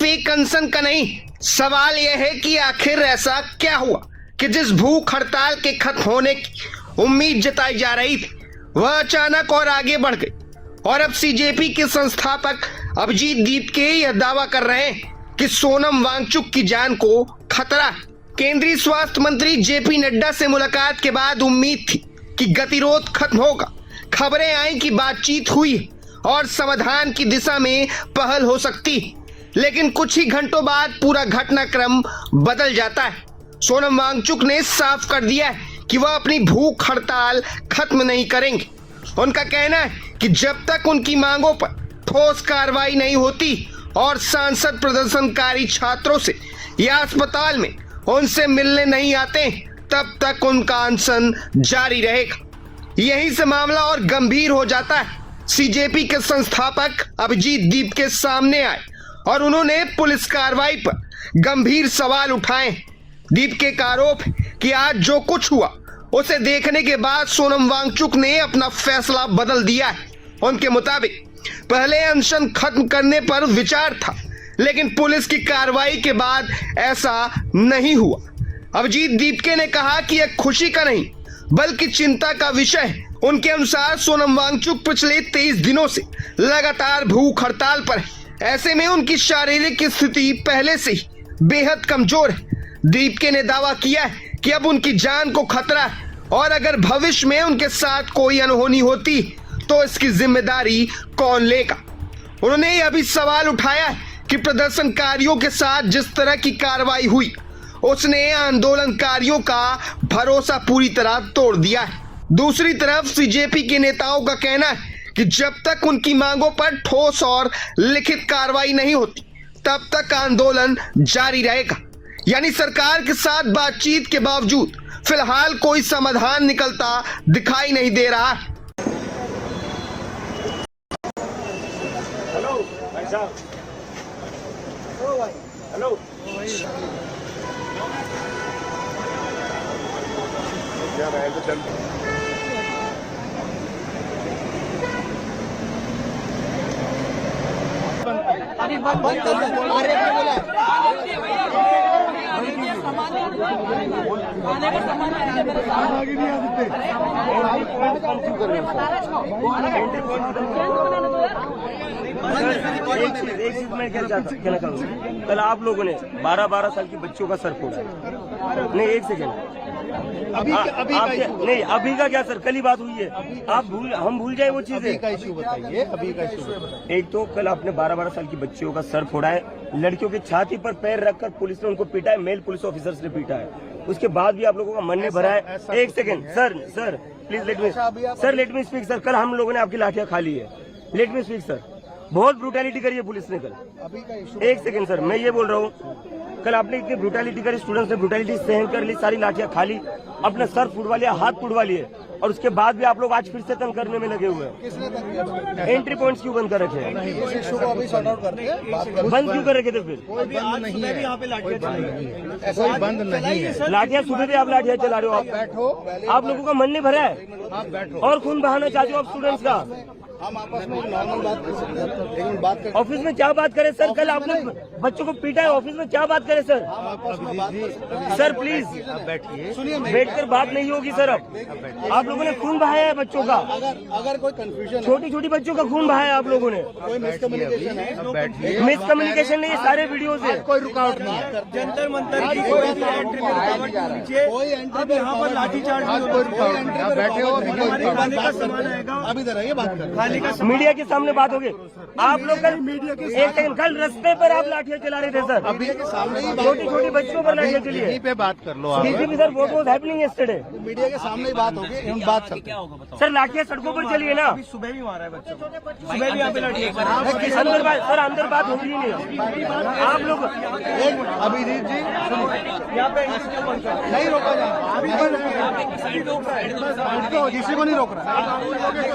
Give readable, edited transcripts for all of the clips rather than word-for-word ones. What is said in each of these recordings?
एक अनशन का नहीं, सवाल यह है कि आखिर ऐसा क्या हुआ कि जिस भूख हड़ताल के खत्म होने की उम्मीद जताई जा रही थी वह अचानक और आगे बढ़ गई। और अब सीजेपी के संस्थापक अभिजीत दीपके यह दावा कर रहे हैं कि सोनम वांगचुक की जान को खतरा है। केंद्रीय स्वास्थ्य मंत्री जेपी नड्डा से मुलाकात के बाद उम्मीद थी कि गतिरोध खत्म होगा। खबरें आई कि बातचीत हुई और समाधान की दिशा में पहल हो सकती है, लेकिन कुछ ही घंटों बाद पूरा घटनाक्रम बदल जाता है। सोनम वांगचुक ने साफ कर दिया है कि वह अपनी भूख हड़ताल खत्म नहीं करेंगे। उनका कहना है कि जब तक उनकी मांगों पर ठोस कार्रवाई नहीं होती और सांसद प्रदर्शनकारी छात्रों से या अस्पताल में उनसे मिलने नहीं आते तब तक उनका अनशन जारी रहेगा। यहीं से मामला और गंभीर हो जाता है। सीजेपी के संस्थापक अभिजीत दीपके सामने आए और उन्होंने पुलिस कार्रवाई पर गंभीर सवाल उठाए। दीपके का आरोप है कि आज जो कुछ हुआ उसे देखने के बाद सोनम वांगचुक ने अपना फैसला बदल दिया है। उनके मुताबिक पहले अनशन खत्म करने पर विचार था, लेकिन पुलिस की कार्रवाई के बाद ऐसा नहीं हुआ। अभिजीत दीपके ने कहा कि यह खुशी का नहीं बल्कि चिंता का विषय है। उनके अनुसार सोनम वांगचुक पिछले 23 दिनों से लगातार भूख हड़ताल पर है। ऐसे में उनकी शारीरिक स्थिति पहले से ही बेहद कमजोर है। दीपके ने दावा किया है कि अब उनकी जान को खतरा है और अगर भविष्य में उनके साथ कोई अनहोनी होती तो इसकी जिम्मेदारी कौन लेगा। उन्होंने यह भी सवाल उठाया है कि प्रदर्शनकारियों के साथ जिस तरह की कार्रवाई हुई उसने आंदोलनकारियों का भरोसा पूरी तरह तोड़ दिया है। दूसरी तरफ सीजेपी के नेताओं का कहना है कि जब तक उनकी मांगों पर ठोस और लिखित कार्रवाई नहीं होती तब तक आंदोलन जारी रहेगा। यानी सरकार के साथ बातचीत के बावजूद फिलहाल कोई समाधान निकलता दिखाई नहीं दे रहा है। हेलो भाई साहब, हेलो क्या रहा तो चल एक चीज मैं कहना चाहूँगा, कल आप लोगों ने 12-12 साल की बच्चों का सर फोड़ा। नहीं, एक सेकेंड, नहीं अभी का क्या सर, कल ही बात हुई है। हम भूल जाए वो चीजें। अभी का इशू बताइए। एक तो कल आपने 12-12 साल की बच्चियों का सर फोड़ा है, लड़कियों की छाती पर पैर रखकर पुलिस ने उनको पीटा है, मेल पुलिस ऑफिसर्स ने पीटा है। उसके बाद भी आप लोगों का मन नहीं भरा है। एक second sir please let me speak sir. कल हम लोगों ने आपकी लाठियां खा ली है। Let me speak sir. बहुत ब्रूटैलिटी करी है पुलिस ने कल। अभी का इशू। एक सेकेंड सर, मैं ये बोल रहा हूँ, कल आपने इतनी ब्रूटैलिटी करी, स्टूडेंट्स ने ब्रूटैलिटी सहन कर ली, सारी लाठियां खा ली, अपना सर फुड़वा लिया, हाथ फुड़वा लिए, और उसके बाद भी आप लोग आज फिर से तंग करने में लगे हुए हैं। किसने तंग किया? एंट्री पॉइंट्स क्यों बंद कर रखे हैं? इस इशू को अभी सॉर्ट आउट करते हैं। बंद क्यों कर रखे थे फिर? कोई बंद नहीं है, यहाँ पे लाठियां कोई बंद नहीं है। लाठियां सुबह भी आप लाठियां चला रहे हो। बैठो, आप लोगों का मन नहीं भरा है आप बैठो और खून बहाना चाहते हो आप स्टूडेंट्स का। हम आपस में नॉर्मल बात कर सकते हैं, लेकिन बात कर ऑफिस में क्या बात करें सर? कल आपने बच्चों को पीटा है, ऑफिस में क्या बात करें सर? सर प्लीज बैठिए, सुनिए, बैठकर बात नहीं होगी सर। अब आप लोगों ने खून बहाया है बच्चों का। अगर कोई कंफ्यूजन, छोटी छोटी बच्चों का खून बहाया है आप लोगों ने। कोई मिसकम्युनिकेशन है, बैठिए। मिसकम्युनिकेशन नहीं है, सारे वीडियोज है। कोई रुकावट नहीं है। जंतर मंतर की कोई एंट्री में रुकावट नहीं होनी चाहिए। कोई एंट्री अब यहाँ पर लाठीचार्ज नहीं कोई होना रुकावट नहीं। आप बैठे हो, खाने का सामान आएगा, अभी इधर आइए, बात कर। खाने का मीडिया के सामने बात होगी। आप लोग कल एक सेकंड, कल रास्ते पर आप लाठियां चला रहे थे सर। अभी के सामने ही छोटी छोटी बच्चों पर लाठियां चली है। यहीं पे बात कर लो आप। Sir what was happening yesterday? Media के सामने ही बात होगी, हम बात करते हैं। सर लाठियां सड़कों पर चली है ना? सुबह भी मारा है बच्चों को, सुबह भी यहाँ पे लाठी अंदर बात सर, अंदर बात होगी ही नहीं। आप लोग अभिजीत जी यहाँ पे नहीं रोका जा रहा, किसी को नहीं रोक रहा,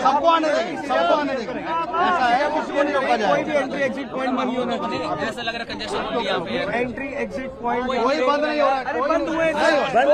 सबको आने देंगे, सबको आने देंगे। ऐसा है, किसी को नहीं रोका कोई भी जाएगा। एंट्री एग्जिट पॉइंट बंद नहीं होना चाहिए। ऐसा लग रहा है कंजेशन हो गई यहाँ पे। एंट्री एग्जिट पॉइंट कोई बंद नहीं हो रहा है। अरे बंद हुए बंद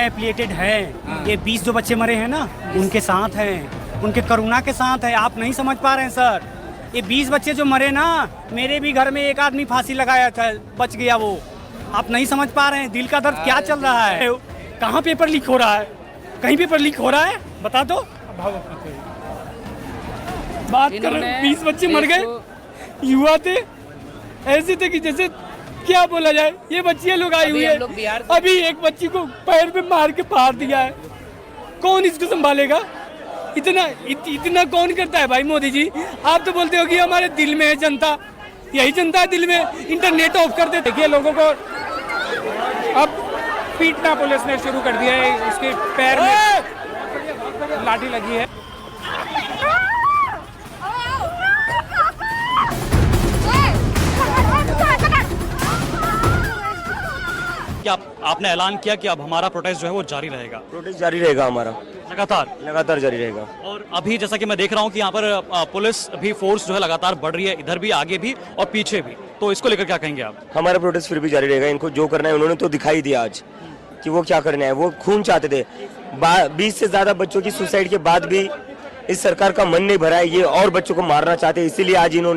हैं, एप्लिएटेड हैं। ये 20 जो बच्चे मरे हैं ना, उनके साथ हैं, उनके करुणा के साथ है। आप नहीं समझ पा रहे हैं सर। ये 20 बच्चे जो मरे ना, मेरे भी घर में एक आदमी फांसी लगाया था, बच गया वो। आप नहीं समझ पा रहे हैं दिल का दर्द क्या चल रहा है। कहाँ पेपर लीक हो रहा है? कहीं पेपर लीक हो रहा है? बता दो। बात कर रहे हैं, 20 बच्चे मर गए, युवा थे, ऐसे थे कि जैसे क्या बोला जाए। ये बच्चियां लोग आई हुई है, अभी एक बच्ची को पैर पे मार के फाड़ दिया है। कौन इसको संभालेगा? इतना कौन करता है भाई? मोदी जी, आप तो बोलते हो कि हमारे दिल में है जनता, यही जनता है दिल में। इंटरनेट ऑफ कर देते। देखिए लोगों को अब पीटना पुलिस ने शुरू कर दिया है, उसके पैर में लाठी लगी है। क्या आपने ऐलान किया कि अब हमारा प्रोटेस्ट जो है वो जारी रहेगा? प्रोटेस्ट जारी रहेगा हमारा, लगातार जारी रहेगा। और अभी जैसा कि मैं देख रहा हूँ कि यहाँ पर पुलिस भी फोर्स जो है लगातार बढ़ रही है, इधर भी, आगे भी और पीछे भी। तो इसको लेकर क्या कहेंगे आप? हमारा प्रोटेस्ट फिर भी जारी रहेगा। इनको जो करना है उन्होंने तो दिखाई दिया आज कि वो क्या करना है। वो खून चाहते थे। 20 से ज्यादा बच्चों की सुसाइड के बाद भी इस सरकार का मन नहीं भरा है। ये और बच्चों को मारना चाहते हैं, इसीलिए आज इन्होंने